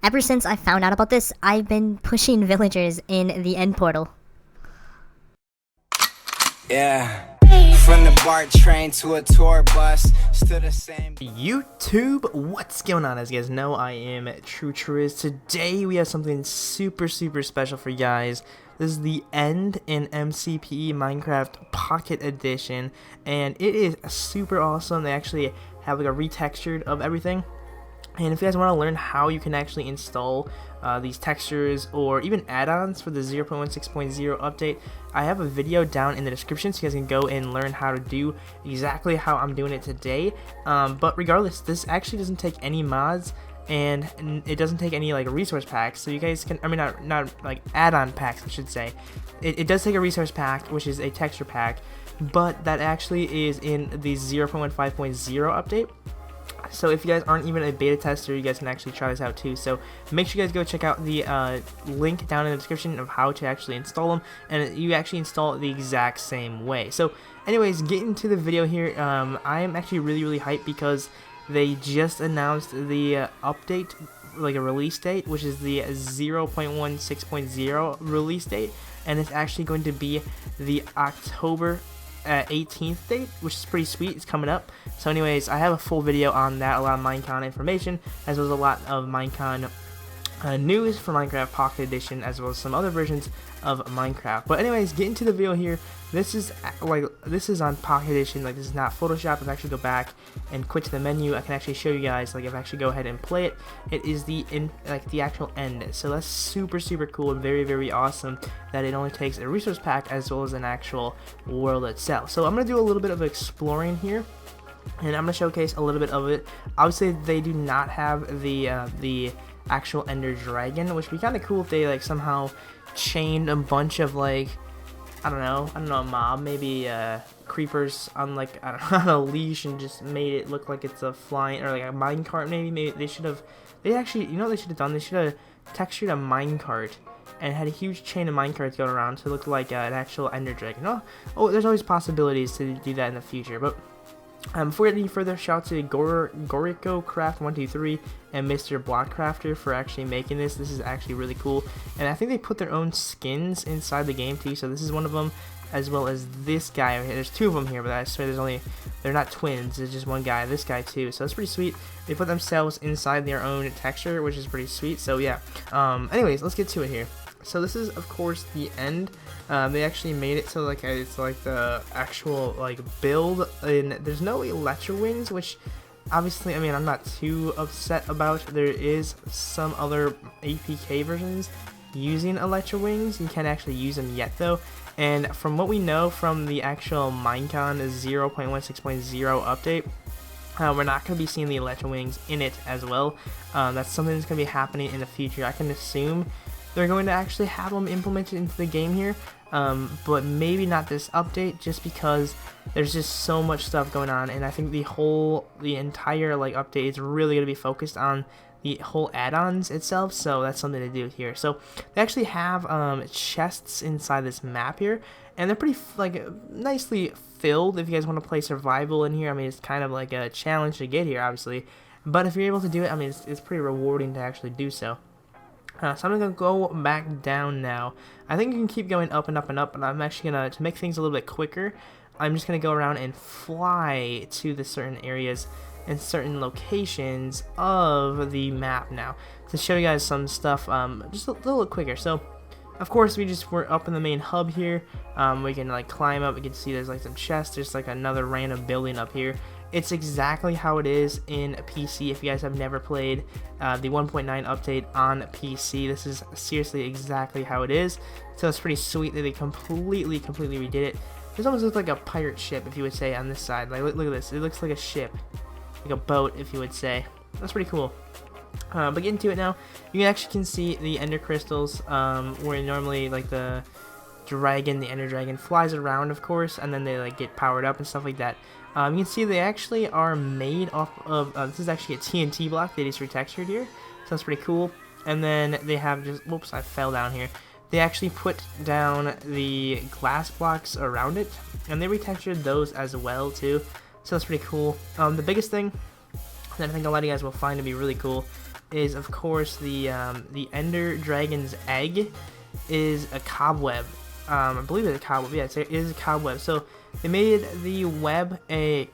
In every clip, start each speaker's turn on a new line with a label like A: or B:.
A: ever since I found out about this, I've been pushing villagers in the end portal.
B: Yeah. From the BART train to a tour bus, still the same.
C: YouTube, what's going on? As you guys know, I am TrueTriz. Today we have something super special for you guys. This is the end in MCPE Minecraft Pocket Edition, and it is super awesome. They actually have like a retextured of everything. And if you guys want to learn how you can actually install these textures or even add-ons for the 0.16.0 update, I have a video down in the description so you guys can go and learn how to do exactly how I'm doing it today. But regardless, this actually doesn't take any mods, and it doesn't take any like resource packs, so you guys can, I mean not like add-on packs I should say. It does take a resource pack, which is a texture pack, but that actually is in the 0.15.0 update. So if you guys aren't even a beta tester, you guys can actually try this out too. So make sure you guys go check out the link down in the description of how to actually install them, and you actually install it the exact same way. So anyways, getting to the video here, I am actually really hyped because they just announced the update, like a release date, which is the 0.16.0 release date, and it's actually going to be the October 18th date, which is pretty sweet. It's coming up. So anyways, I have a full video on that, a lot of Minecon information, as well as a lot of Minecon news for Minecraft Pocket Edition, as well as some other versions of Minecraft. But anyways, getting to the video here, this is on Pocket Edition. Like, this is not Photoshop. If I actually go back and quit to the menu, I can actually show you guys, like if I actually go ahead and play it, it is the actual end. So that's super cool and very awesome that it only takes a resource pack as well as an actual world itself. So I'm gonna do a little bit of exploring here, and I'm gonna showcase a little bit of it. Obviously they do not have the actual Ender Dragon, which would be kind of cool if they like somehow chained a bunch of like I don't know, a mob, maybe creepers on like on a leash, and just made it look like it's a flying, or like a minecart. Maybe they should have. They actually, you know what they should have done? They should have textured a minecart and had a huge chain of minecarts going around to look like an actual Ender Dragon. Oh, there's always possibilities to do that in the future, but. Before any further, shout out to Goriko Craft 123 and Mr. Blockcrafter for actually making this. This is actually really cool, and I think they put their own skins inside the game too. So this is one of them, as well as this guy over here. There's two of them here, but I swear they're not twins. There's just one guy. This guy too. So that's pretty sweet. They put themselves inside their own texture, which is pretty sweet. So yeah. Anyways, let's get to it here. So this is of course the end. They actually made it so like it's like the actual like build, and there's no electro wings, which obviously, I mean, I'm not too upset about. There is some other APK versions using electro wings. You can't actually use them yet though, and from what we know from the actual Minecon 0.16.0 update, we're not going to be seeing the electro wings in it as well. That's something that's going to be happening in the future. I can assume they're going to actually have them implemented into the game here, but maybe not this update, just because there's just so much stuff going on, and I think the entire like update is really going to be focused on the whole add-ons itself. So that's something to do here. So they actually have chests inside this map here, and they're pretty like nicely filled. If you guys want to play survival in here, I mean, it's kind of like a challenge to get here, obviously, but if you're able to do it, I mean, it's pretty rewarding to actually do so. So I'm going to go back down now. I think you can keep going up and up and up, but I'm actually going to make things a little bit quicker. I'm just going to go around and fly to the certain areas and certain locations of the map now to show you guys some stuff just a little quicker. So of course we're up in the main hub here. We can like climb up. We can see there's like some chests. There's like another random building up here. It's exactly how it is in PC. If you guys have never played the 1.9 update on PC, this is seriously exactly how it is. So it's pretty sweet that they completely redid it. This almost looks like a pirate ship, if you would say, on this side. Like, look at this. It looks like a ship, like a boat, if you would say. That's pretty cool. But getting to it now, you can see the ender crystals, where normally like the Ender Dragon flies around, of course, and then they like get powered up and stuff like that. You can see they actually are made off of, this is actually a TNT block they just retextured here, so that's pretty cool. And then they have just, whoops, I fell down here. They actually put down the glass blocks around it, and they retextured those as well too, so that's pretty cool. The biggest thing that I think a lot of you guys will find to be really cool is, of course, the Ender Dragon's egg is a cobweb. I believe it's a cobweb. Yeah, it is a cobweb. So they made the web I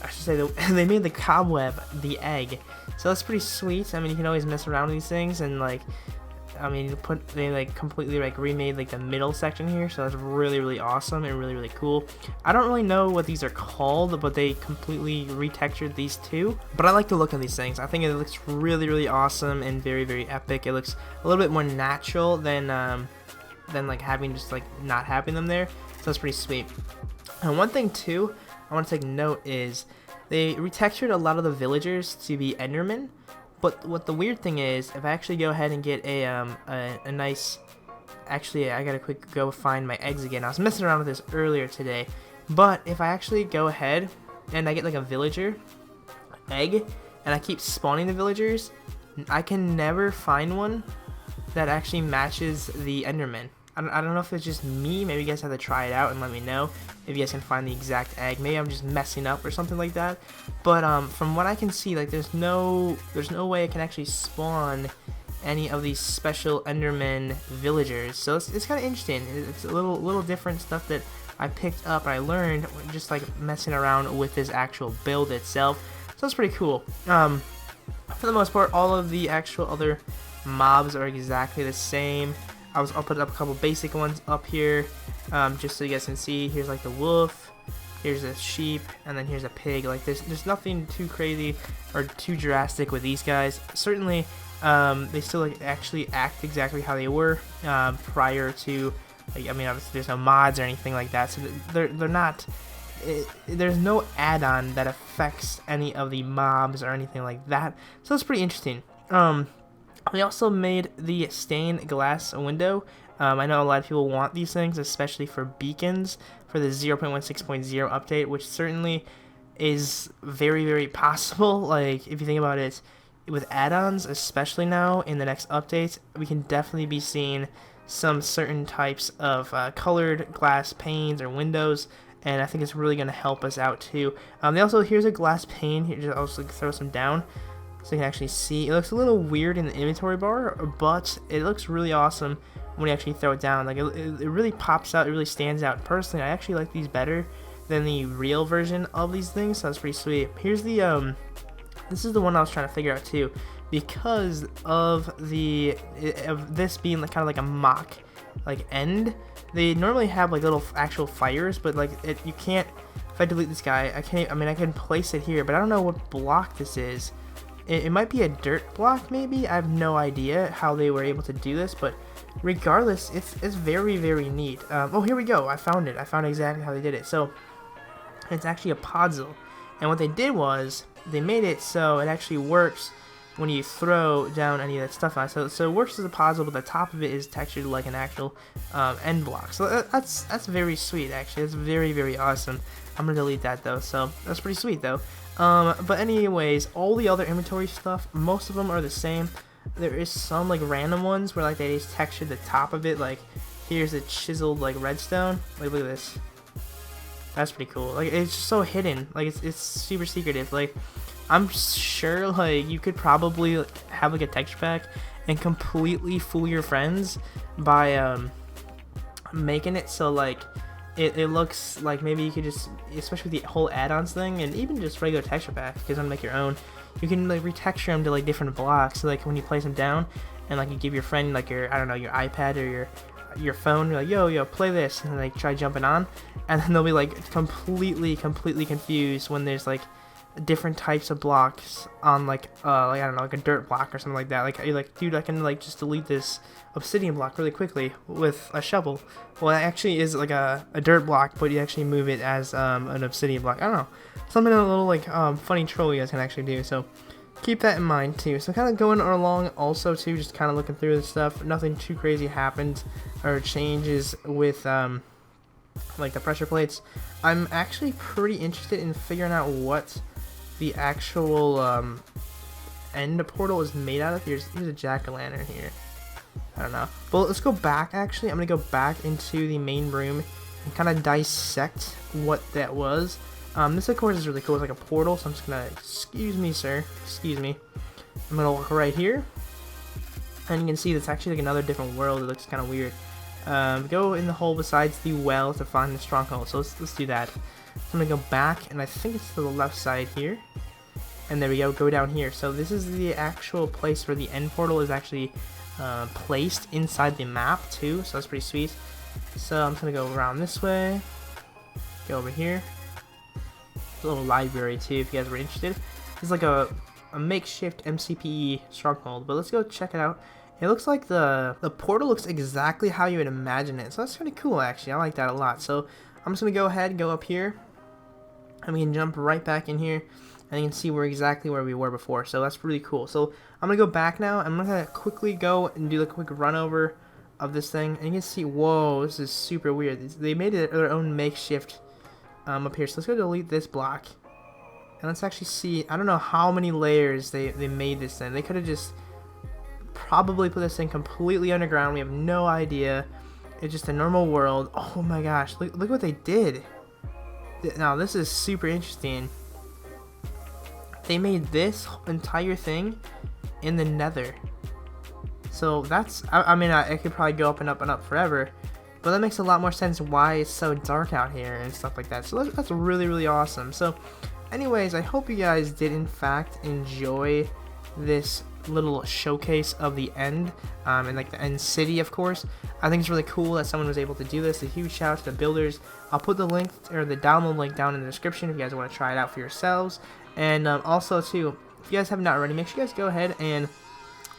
C: should say they made the cobweb the egg. So that's pretty sweet. I mean, you can always mess around with these things, and like, I mean, they like completely like remade like the middle section here, so that's really awesome and really cool. I don't really know what these are called, but they completely retextured these two. But I like the look of these things. I think it looks really awesome and very epic. It looks a little bit more natural than like having just like not having them there. So that's pretty sweet. And one thing too I want to take note is they retextured a lot of the villagers to be Endermen. But what the weird thing is, if I actually go ahead and get a nice, actually I gotta quick go find my eggs again. I was messing around with this earlier today, but if I actually go ahead and I get like a villager egg and I keep spawning the villagers, I can never find one that actually matches the Enderman. I don't know if it's just me. Maybe you guys have to try it out and let me know if you guys can find the exact egg. Maybe I'm just messing up or something like that. But from what I can see, like there's no way I can actually spawn any of these special Enderman villagers. So it's kind of interesting. It's a little different stuff that I picked up and I learned just like messing around with this actual build itself. So it's pretty cool. For the most part, all of the actual other mobs are exactly the same. I'll put up a couple basic ones up here, just so you guys can see. Here's like the wolf, here's a sheep, and then here's a pig. Like there's nothing too crazy or too drastic with these guys. Certainly, they still like actually act exactly how they were prior to. Like, I mean, obviously there's no mods or anything like that, so they're not. There's no add-on that affects any of the mobs or anything like that. So it's pretty interesting. They also made the stained glass window. I know a lot of people want these things, especially for beacons for the 0.16.0 update, which certainly is very possible. Like, if you think about it, with add-ons, especially now in the next updates, we can definitely be seeing some certain types of colored glass panes or windows, and I think it's really going to help us out too. They also, here's a glass pane. Here, I'll just throw some down so you can actually see. It looks a little weird in the inventory bar, but it looks really awesome when you actually throw it down. Like it really pops out. It really stands out. Personally, I actually like these better than the real version of these things, so that's pretty sweet. Here's the this is the one I was trying to figure out too, because of this being like kind of like a mock like end. They normally have like little actual fires, but like you can't. If I delete this guy, I can't. I mean, I can place it here, but I don't know what block this is. It might be a dirt block, maybe. I have no idea how they were able to do this, but regardless, it's very neat. Oh, here we go. I found it. I found exactly how they did it. So it's actually a puzzle, and what they did was they made it so it actually works when you throw down any of that stuff on. So it works as a puzzle, but the top of it is textured like an actual end block. So that's very sweet, actually. That's very awesome. I'm gonna delete that though. So that's pretty sweet though. But anyways, all the other inventory stuff, most of them are the same. There is some like random ones where like they just textured the top of it. Like here's a chiseled like redstone. Like look at this. That's pretty cool. Like it's just so hidden. Like it's super secretive. Like I'm sure like you could probably like, have like a texture pack and completely fool your friends by making it so like it looks like maybe you could just, especially with the whole add-ons thing and even just regular texture pack, because I'm make your own, you can like retexture them to like different blocks. So like when you place them down and like you give your friend like your, I don't know, your iPad or your phone, you're like yo play this, and like try jumping on, and then they'll be like completely confused when there's like different types of blocks on like I don't know, like a dirt block or something like that. Like you're like, dude, I can like just delete this obsidian block really quickly with a shovel. Well, it actually is like a dirt block, but you actually move it as an obsidian block. I don't know, something a little like funny troll you guys can actually do. So keep that in mind too. So kind of going along also too, just kind of looking through this stuff. Nothing too crazy happened or changes with like the pressure plates. I'm actually pretty interested in figuring out what the actual end portal is made out of. Here's a jack-o'-lantern here. I don't know. But let's go back actually. I'm gonna go back into the main room and kind of dissect what that was. This of course is really cool. It's like a portal, so I'm just gonna, excuse me sir, excuse me. I'm gonna walk right here, and you can see it's actually like another different world. It looks kind of weird. Go in the hole besides the well to find the stronghold. So let's do that. So I'm gonna go back, and I think it's to the left side here. And there we go. Go down here. So this is the actual place where the end portal is actually placed inside the map too. So that's pretty sweet. So I'm just gonna go around this way. Go over here. There's a little library too, if you guys were interested. It's like a makeshift MCPE stronghold, but let's go check it out. It looks like the portal looks exactly how you would imagine it, so that's pretty cool actually. I like that a lot. So I'm just gonna go ahead and go up here, and we can jump right back in here, and you can see we're exactly where we were before. So that's really cool. So I'm gonna go back now. I'm gonna quickly go and do a quick run over of this thing, and you can see, whoa, this is super weird. They made it their own makeshift up here. So let's go delete this block. And let's actually see, I don't know how many layers they made this thing. They could have just probably put this thing completely underground. We have no idea. It's just a normal world. Oh my gosh, look what they did. Now this is super interesting. They made this entire thing in the nether. So that's, I mean, it could probably go up and up and up forever. But that makes a lot more sense why it's so dark out here and stuff like that. So that's really, really awesome. So anyways, I hope you guys did in fact enjoy this little showcase of the end, and like the end city, of course. I think it's really cool that someone was able to do this. A huge shout out to the builders. I'll put the link, or the download link, down in the description if you guys want to try it out for yourselves. And also too, if you guys have not already, make sure you guys go ahead and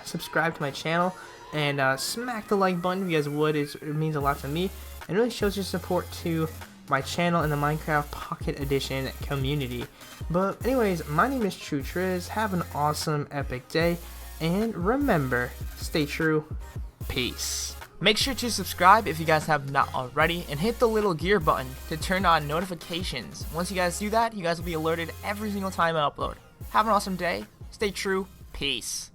C: subscribe to my channel, and smack the like button if you guys would. It means a lot to me, and really shows your support to my channel and the Minecraft Pocket Edition community. But anyways, my name is TrueTriz. Have an awesome, epic day, and remember, stay true. Peace.
D: Make sure to subscribe if you guys have not already, and hit the little gear button to turn on notifications. Once you guys do that, you guys will be alerted every single time I upload. Have an awesome day. Stay true. Peace.